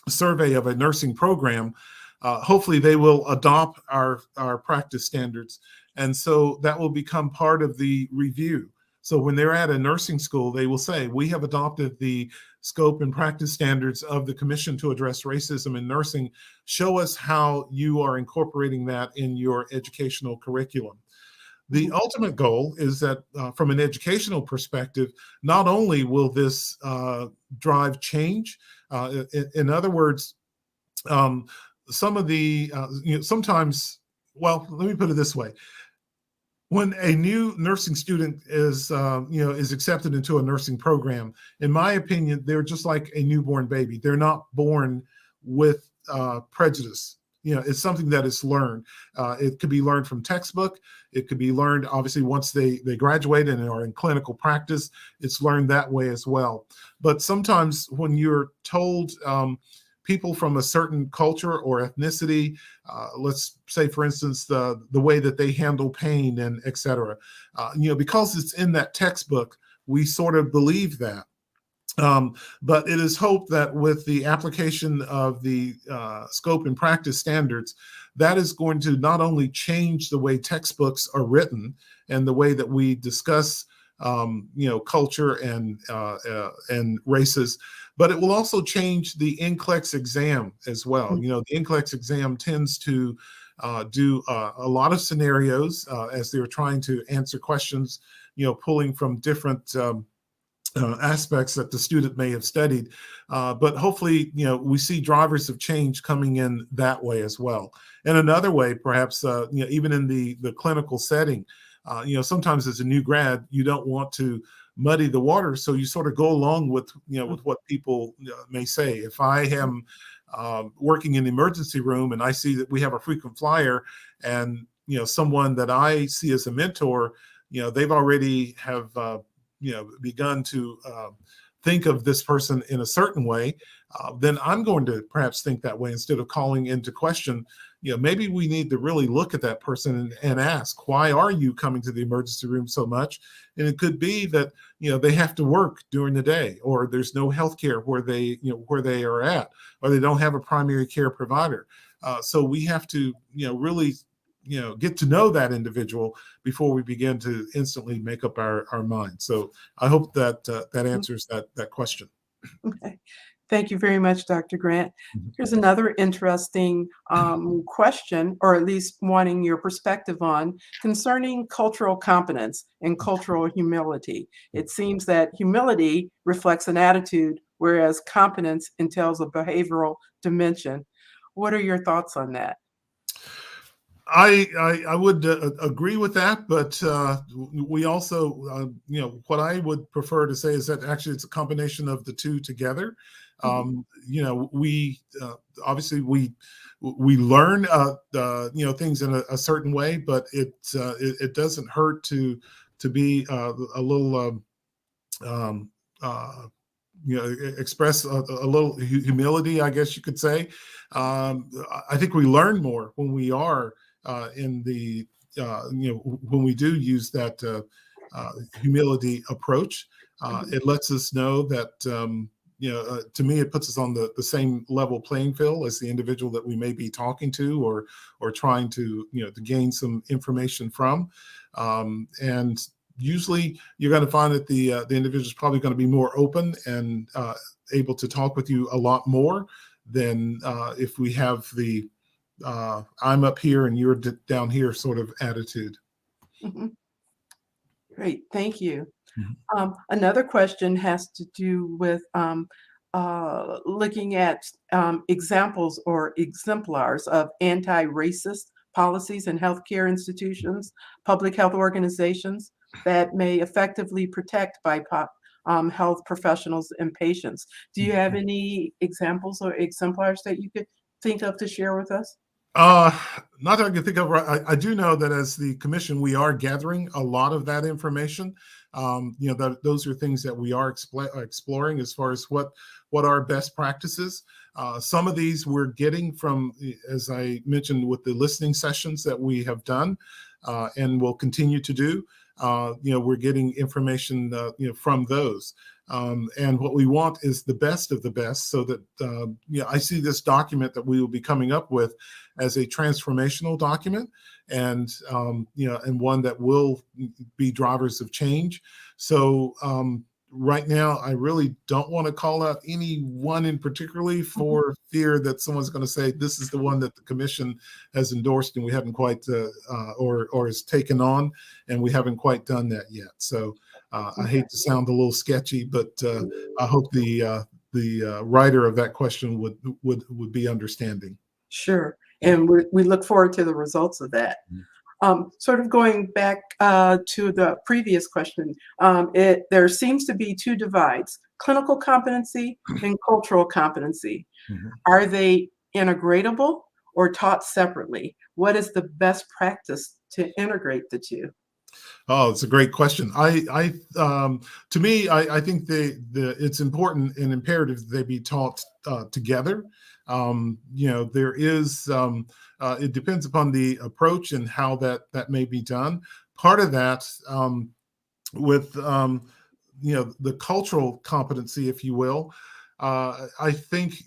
survey of a nursing program. Hopefully they will adopt our practice standards. And so that will become part of the review. So when they're at a nursing school, they will say, we have adopted the scope and practice standards of the Commission to Address Racism in Nursing. Show us how you are incorporating that in your educational curriculum. The ultimate goal is that from an educational perspective, not only will this drive change, in other words, some of the, sometimes, well, let me put it this way. When a new nursing student is accepted into a nursing program, in my opinion, they're just like a newborn baby. They're not born with prejudice. It's something that is learned. It could be learned from textbook. It could be learned, obviously, once they graduate and are in clinical practice. It's learned that way as well. But sometimes when you're told people from a certain culture or ethnicity, let's say, for instance, the way that they handle pain and et cetera, because it's in that textbook, we sort of believe that. But it is hoped that with the application of the scope and practice standards, that is going to not only change the way textbooks are written and the way that we discuss culture and races, but it will also change the NCLEX exam as well. The NCLEX exam tends to do a lot of scenarios as they're trying to answer questions, pulling from different aspects that the student may have studied. But hopefully, we see drivers of change coming in that way as well. And another way, perhaps, even in the clinical setting, sometimes as a new grad, you don't want to muddy the water, so you sort of go along with with what people may say. If I am working in the emergency room and I see that we have a frequent flyer, and someone that I see as a mentor, they've already have begun to think of this person in a certain way, then I'm going to perhaps think that way instead of calling into question. Maybe we need to really look at that person and ask, why are you coming to the emergency room so much? And it could be that, they have to work during the day, or there's no health care where they are at, or they don't have a primary care provider. So we have to, really, get to know that individual before we begin to instantly make up our mind. So I hope that that answers that question. Okay. Thank you very much, Dr. Grant. Mhm. Here's another interesting question, or at least wanting your perspective on, concerning cultural competence and cultural humility. It seems that humility reflects an attitude, whereas competence entails a behavioral dimension. What are your thoughts on that? I would agree with that, but we also, what I would prefer to say is that actually it's a combination of the two together. We obviously we learn things in a certain way, but it doesn't hurt to be a little express a little humility, I guess you could say. I think we learn more when we are in the when we do use that humility approach. It lets us know that to me, it puts us on the same level playing field as the individual that we may be talking to, or trying to to gain some information from. And usually you're going to find that the individual is probably going to be more open and able to talk with you a lot more than if we have the I'm up here and you're down here sort of attitude. Mhm. Great, thank you. Mhm. Another question has to do with looking at examples or exemplars of anti-racist policies in healthcare institutions, public health organizations that may effectively protect BIPOC health professionals and patients. Do you have any examples or exemplars that you could think of to share with us? Uh, Not that I can think of. I do know that as the commission, we are gathering a lot of that information. Those are things that we are exploring as far as what are best practices. Some of these we're getting from, as I mentioned, with the listening sessions that we have done and will continue to do. We're getting information from those. And what we want is the best of the best, so that I see this document that we will be coming up with as a transformational document, and and one that will be drivers of change. So right now, I really don't want to call out any one in particularly, for fear that someone's going to say this is the one that the commission has endorsed and we haven't quite or has taken on, and we haven't quite done that yet. So I hate to sound a little sketchy, but I hope the writer of that question would be understanding. Sure, and we look forward to the results of that. Sort of going back to the previous question, there seems to be two divides: clinical competency and cultural competency. Mhm. Are they integratable or taught separately? What is the best practice to integrate the two? Oh, it's a great question. To me, I think it's important and imperative that they be taught together. There is it depends upon the approach and how that may be done. Part of that with the cultural competency, if you will. I think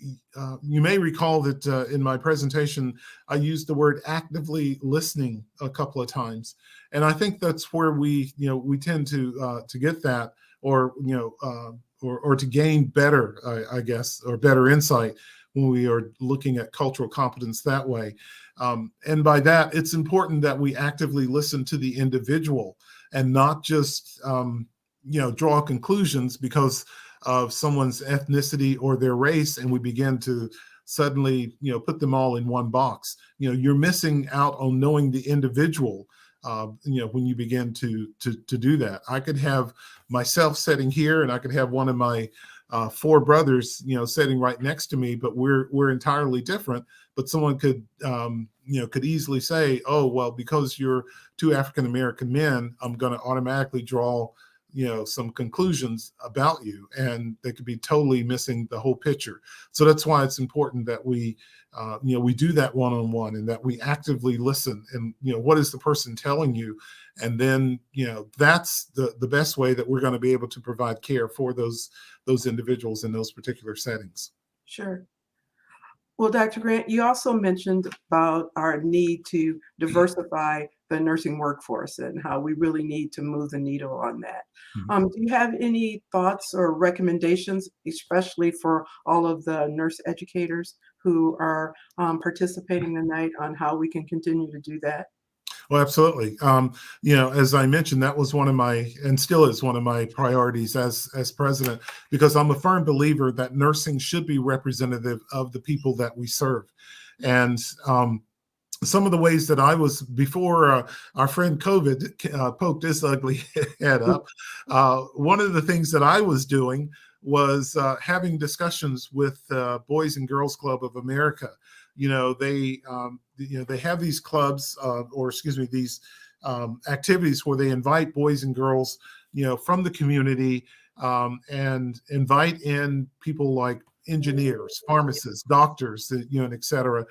you may recall that in my presentation, I used the word actively listening a couple of times, and I think that's where we tend to get that, or or to gain better, I guess, or better insight when we are looking at cultural competence that way. And by that, it's important that we actively listen to the individual and not just draw conclusions because of someone's ethnicity or their race, and we begin to suddenly put them all in one box. You're missing out on knowing the individual when you begin to do that. I could have myself sitting here, and I could have one of my four brothers sitting right next to me, but we're entirely different. But someone could could easily say, oh well, because you're two African American men, I'm going to automatically draw some conclusions about you, and they could be totally missing the whole picture. So that's why it's important that we we do that one-on-one, and that we actively listen, and what is the person telling you, and then that's the best way that we're going to be able to provide care for those individuals in those particular settings. Sure. Well, Dr. Grant, you also mentioned about our need to diversify the nursing workforce and how we really need to move the needle on that. Mhm. Do you have any thoughts or recommendations, especially for all of the nurse educators who are participating tonight, on how we can continue to do that? Well, absolutely. As I mentioned, that was one of my, and still is one of my priorities as president, because I'm a firm believer that nursing should be representative of the people that we serve. And some of the ways that I was, before our friend COVID poked his ugly head up, one of the things that I was doing was having discussions with Boys and Girls Club of America. They have these clubs, or excuse me, these activities where they invite boys and girls, from the community, and invite in people like engineers, pharmacists, doctors, and et cetera,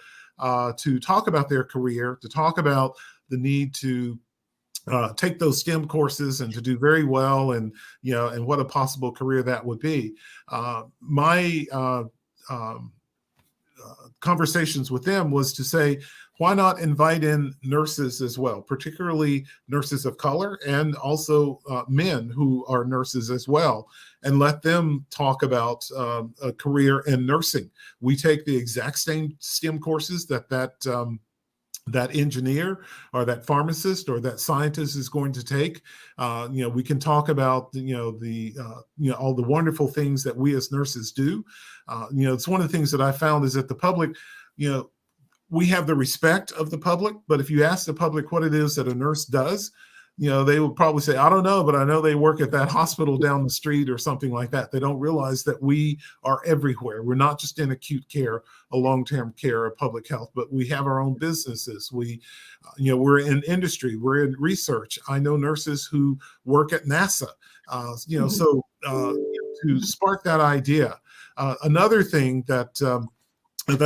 to talk about their career, to talk about the need to take those STEM courses and to do very well, and and what a possible career that would be. My conversations with them was to say, why not invite in nurses as well, particularly nurses of color, and also men who are nurses as well, and let them talk about a career in nursing. We take the exact same STEM courses that engineer or that pharmacist or that scientist is going to take. We can talk about all the wonderful things that we as nurses do. It's one of the things that I found is that the public, we have the respect of the public, but if you ask the public what it is that a nurse does, they will probably say, I don't know, but I know they work at that hospital down the street or something like that. They don't realize that we are everywhere. We're not just in acute care, or long-term care, or public health, but we have our own businesses. We're in industry, we're in research. I know nurses who work at NASA, to spark that idea. Another thing that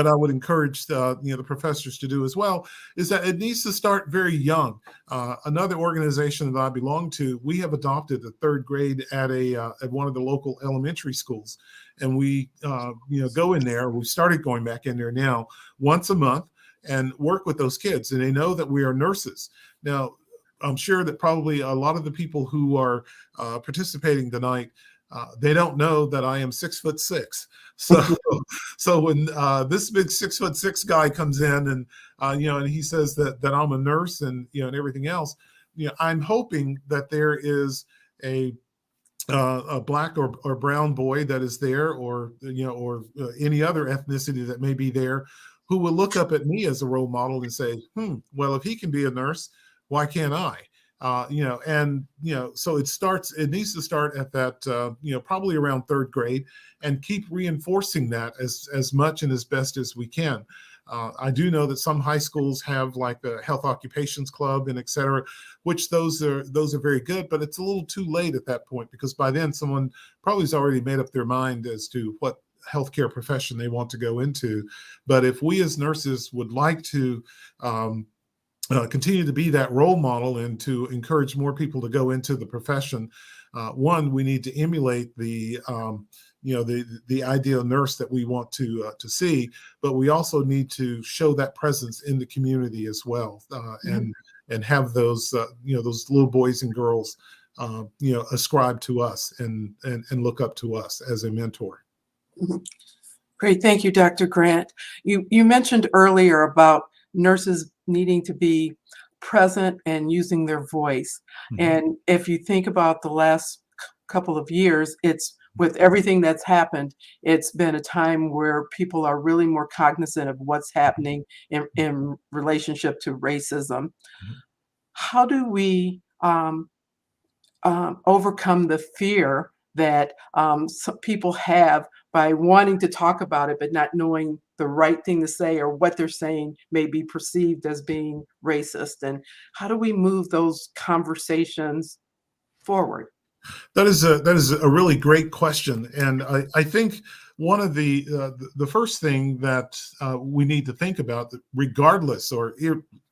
I would encourage the professors to do as well is that it needs to start very young. Another organization that I belong to, we have adopted the third grade at one of the local elementary schools, and we go in there. We've started going back in there now once a month and work with those kids, and they know that we are nurses. Now, I'm sure that probably a lot of the people who are participating tonight, they don't know that I am 6'6". So when this big 6'6" guy comes in and and he says that I'm a nurse and and everything else, I'm hoping that there is a black or brown boy that is there, or any other ethnicity that may be there, who will look up at me as a role model and say, well, if he can be a nurse, why can't I? So it needs to start at that, probably around third grade, and keep reinforcing that as much and as best as we can. I do know that some high schools have like the health occupations club and et cetera, which those are very good, but it's a little too late at that point, because by then someone probably has already made up their mind as to what healthcare profession they want to go into. But if we as nurses would like to continue to be that role model and to encourage more people to go into the profession, one, we need to emulate the ideal nurse that we want to see, but we also need to show that presence in the community as well, and have those those little boys and girls ascribe to us and look up to us as a mentor. Great, thank you, Dr. Grant. You mentioned earlier about nurses needing to be present and using their voice. And if you think about the last couple of years, it's with everything that's happened, it's been a time where people are really more cognizant of what's happening in relationship to racism. How do we overcome the fear that some people have by wanting to talk about it, but not knowing the right thing to say, or what they're saying may be perceived as being racist? And how do we move those conversations forward? That is a really great question, and I think one of the first thing that we need to think about, regardless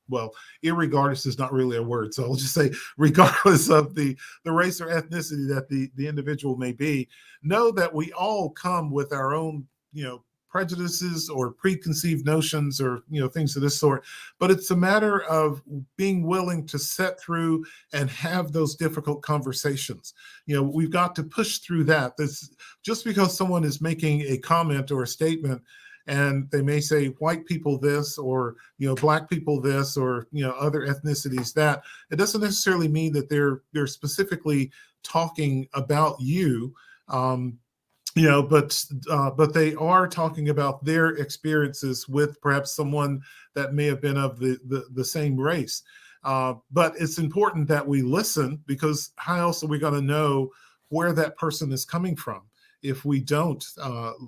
well, irregardless is not really a word, so I'll just say regardless of the race or ethnicity that the individual may be, know that we all come with our own prejudices or preconceived notions or things of this sort, but it's a matter of being willing to set through and have those difficult conversations. We've got to push through that. Just because someone is making a comment or a statement and they may say white people this, or black people this, or other ethnicities that, it doesn't necessarily mean that they're specifically talking about you. But they are talking about their experiences with perhaps someone that may have been of the same race. But it's important that we listen, because how else are we going to know where that person is coming from if we don't,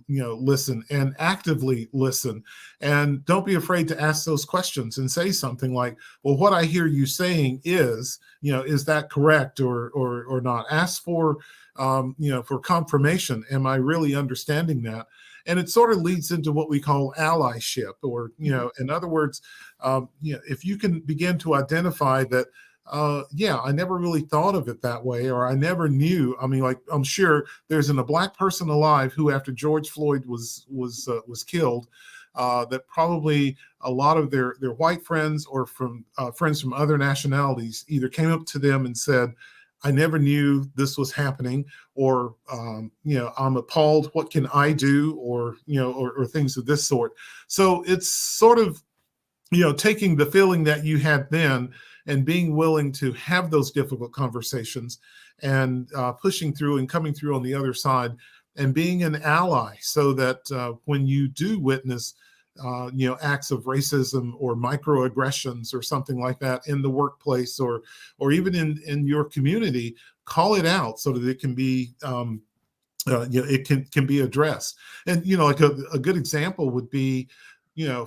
listen and actively listen? And don't be afraid to ask those questions and say something like, well, what I hear you saying is that correct or not? Ask for confirmation. Am I really understanding that? And it sort of leads into what we call allyship, or, in other words, if you can begin to identify that, I never really thought of it that way, or I never knew. I mean, like, I'm sure there isn't a black person alive who, after George Floyd was killed, that probably a lot of their white friends or from friends from other nationalities either came up to them and said, I never knew this was happening, or I'm appalled. What can I do? Or or things of this sort. So it's sort of taking the feeling that you had then and being willing to have those difficult conversations and pushing through and coming through on the other side and being an ally, so that when you do witness acts of racism or microaggressions or something like that in the workplace, or even in your community, call it out so that it can be it can be addressed. And like a good example would be,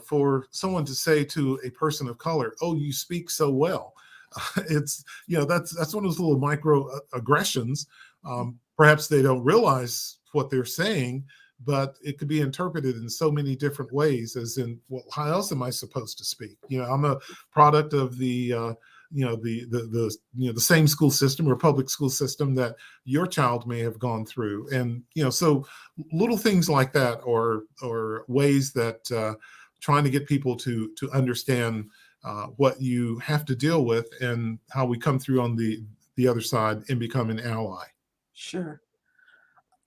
for someone to say to a person of color, "Oh, you speak so well." It's that's one of those little microaggressions. Perhaps they don't realize what they're saying, but it could be interpreted in so many different ways, as in, well, how else am I supposed to speak? I'm a product of the the same school system or public school system that your child may have gone through. And so little things like that, or ways that trying to get people to understand what you have to deal with and how we come through on the other side and become an ally. Sure.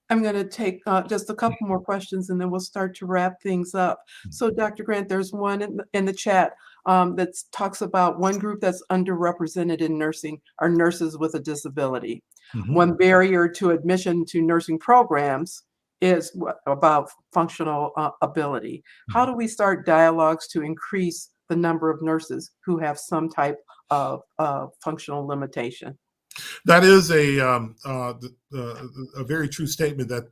I'm going to take just a couple more questions, and then we'll start to wrap things up. So, Dr. Grant, there's one in the chat that talks about one group that's underrepresented in nursing are nurses with a disability. Mhm. One barrier to admission to nursing programs is about functional ability. How do we start dialogues to increase the number of nurses who have some type of functional limitation? That is a very true statement that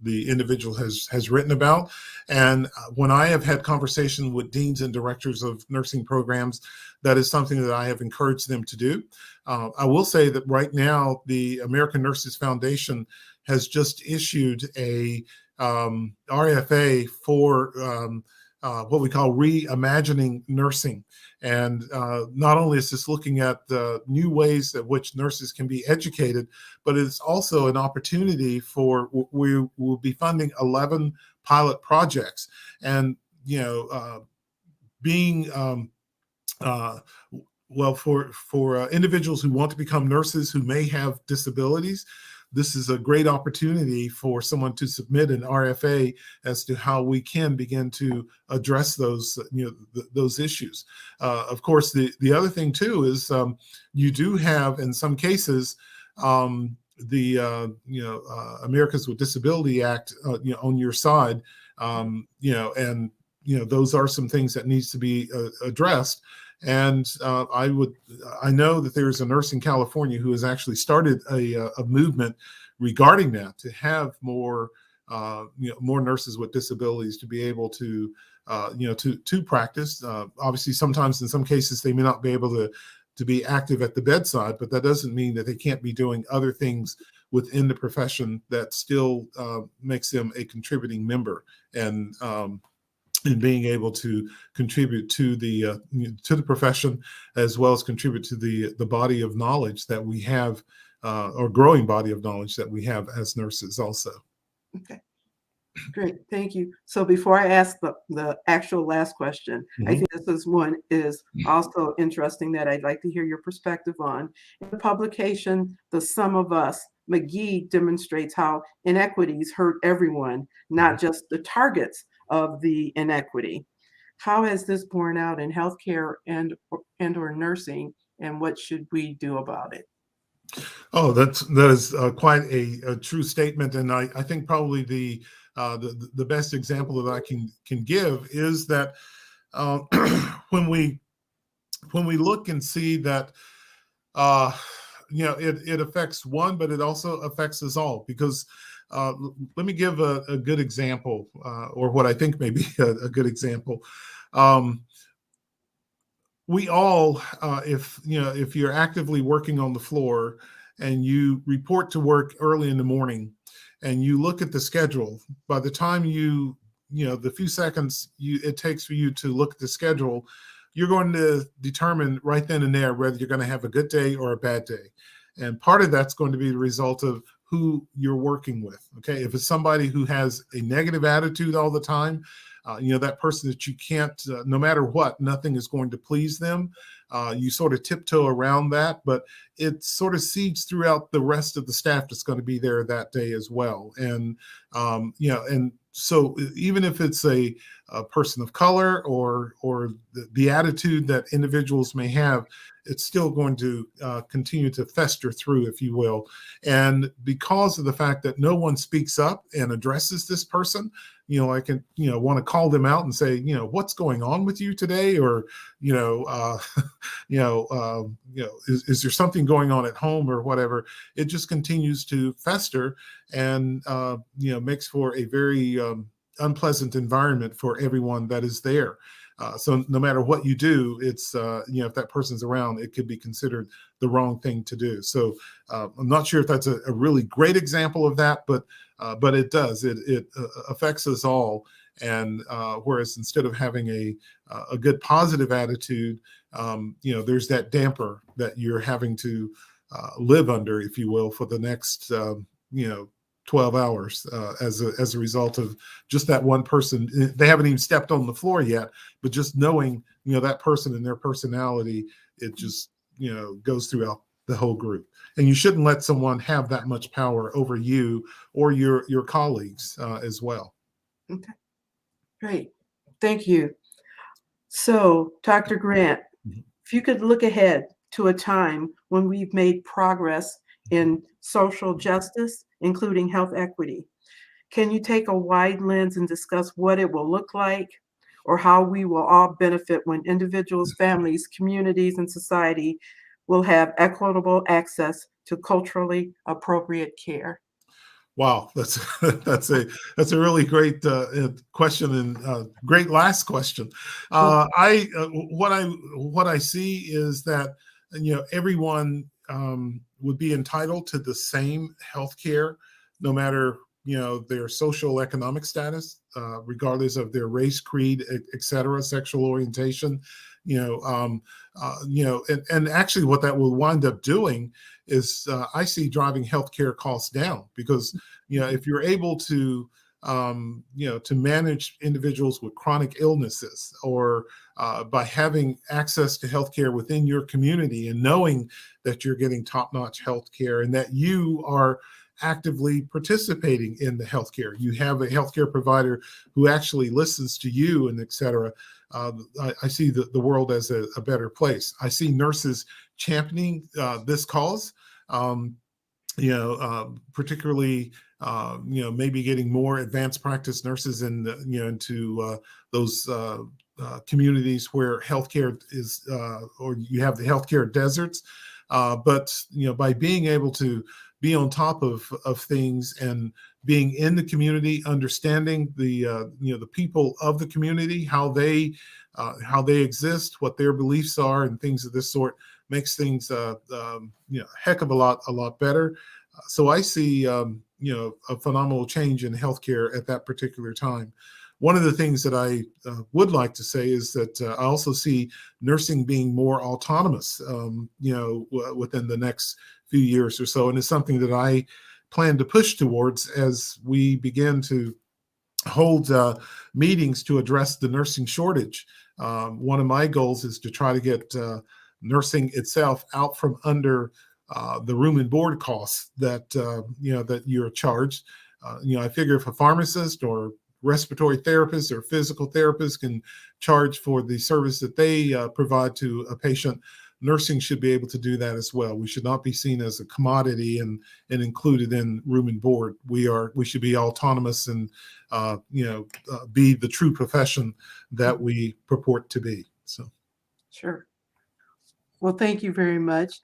the individual has written about. And when I have had conversations with deans and directors of nursing programs, that is something that I have encouraged them to do. I will say that right now, the American Nurses Foundation has just issued a RFA for what we call reimagining nursing. And not only is this looking at the new ways at which nurses can be educated, but it's also an opportunity for, we will be funding 11 pilot projects. And, being, well, for individuals who want to become nurses who may have disabilities, this is a great opportunity for someone to submit an RFA as to how we can begin to address those, those issues. Of course, the other thing too is you do have, in some cases, the Americans with Disability Act, on your side, and those are some things that needs to be addressed. And I know that there's a nurse in California who has actually started a movement regarding that, to have more, more nurses with disabilities to be able to, to practice. Obviously, sometimes in some cases they may not be able to be active at the bedside, but that doesn't mean that they can't be doing other things within the profession that still makes them a contributing member, and being able to contribute to the profession, as well as contribute to the body of knowledge that we have, or growing body of knowledge that we have as nurses also. Okay. Great, thank you. So before I ask the actual last question, I think this is also interesting that I'd like to hear your perspective on. In the publication, The Sum of Us, McGee demonstrates how inequities hurt everyone, not just the targets of the inequity. How has this borne out in healthcare and/or nursing, and what should we do about it? Oh, that is quite a true statement, and I think probably the best example that I can give is that when we look and see that it affects one, but it also affects us all. Because let me give a good example, or what I think may be a good example. We all, if you're actively working on the floor and you report to work early in the morning, and you look at the schedule, by the time the few seconds it takes for you to look at the schedule, you're going to determine right then and there whether you're going to have a good day or a bad day. And part of that's going to be the result of who you're working with. Okay, if it's somebody who has a negative attitude all the time, that person that you can't, no matter what, nothing is going to please them. You sort of tiptoe around that, but it sort of seeds throughout the rest of the staff that's going to be there that day as well. And and so even if it's a person of color, or the attitude that individuals may have, it's still going to continue to fester through, if you will. And because of the fact that no one speaks up and addresses this person, I can want to call them out and say, what's going on with you today, or is there something going on at home or whatever. It just continues to fester, and makes for a very unpleasant environment for everyone that is there. So no matter what you do, it's if that person's around, it could be considered the wrong thing to do. So I'm not sure if that's a really great example of that, but it does. It affects us all. And whereas instead of having a good positive attitude, there's that damper that you're having to live under, if you will, for the next 12 hours as a result of just that one person. They haven't even stepped on the floor yet, but just knowing that person and their personality, it just goes throughout the whole group. And you shouldn't let someone have that much power over you or your colleagues as well. Okay, great, thank you. So, Dr. Grant, if you could look ahead to a time when we've made progress in social justice, including health equity, can you take a wide lens and discuss what it will look like, or how we will all benefit when individuals, families, communities, and society will have equitable access to culturally appropriate care? Wow, that's a really great question, and great last question. What I see is that everyone would be entitled to the same health care, no matter their social economic status, regardless of their race, creed, et cetera, sexual orientation. And actually what that will wind up doing is I see driving healthcare costs down, because if you're able to to manage individuals with chronic illnesses, or by having access to healthcare within your community, and knowing that you're getting top-notch healthcare and that you are actively participating in the healthcare, you have a healthcare provider who actually listens to you, and et cetera. I see the world as a better place. I see nurses championing this cause, particularly maybe getting more advanced practice nurses into those communities where healthcare is, or you have the healthcare deserts. But by being able to be on top of things, and being in the community, understanding the people of the community, how they exist, what their beliefs are, and things of this sort, makes things heck of a lot better. So I see, a phenomenal change in healthcare at that particular time. One of the things that I would like to say is that I also see nursing being more autonomous, within the next few years or so. And it's something that I plan to push towards as we begin to hold meetings to address the nursing shortage. One of my goals is to try to get nursing itself out from under the room and board costs that that you're charged. I figure if a pharmacist or respiratory therapist or physical therapist can charge for the service that they provide to a patient, nursing should be able to do that as well. We should not be seen as a commodity and included in room and board. We should be autonomous and be the true profession that we purport to be. So, Sure. Well, thank you very much.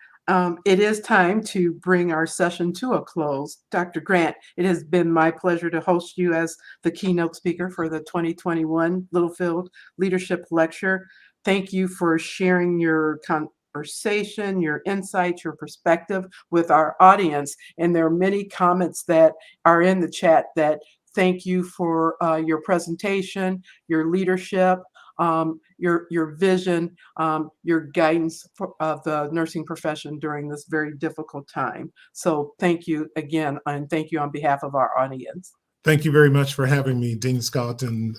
It is time to bring our session to a close. Dr. Grant, it has been my pleasure to host you as the keynote speaker for the 2021 Littlefield Leadership Lecture. Thank you for sharing your conversation, your insights, your perspective with our audience. And there are many comments that are in the chat that thank you for your presentation, your leadership, your vision, your guidance of the nursing profession during this very difficult time. So thank you again, and thank you on behalf of our audience. Thank you very much for having me, Dean Scott, and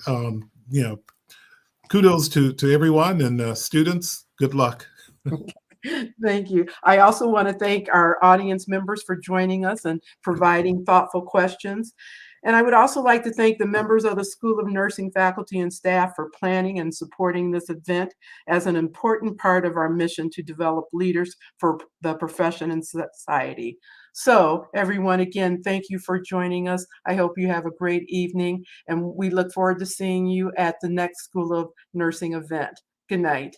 kudos to everyone and students. Good luck. Thank you. I also want to thank our audience members for joining us and providing thoughtful questions. And I would also like to thank the members of the School of Nursing faculty and staff for planning and supporting this event as an important part of our mission to develop leaders for the profession and society. So everyone, again, thank you for joining us. I hope you have a great evening, and we look forward to seeing you at the next School of Nursing event. Good night.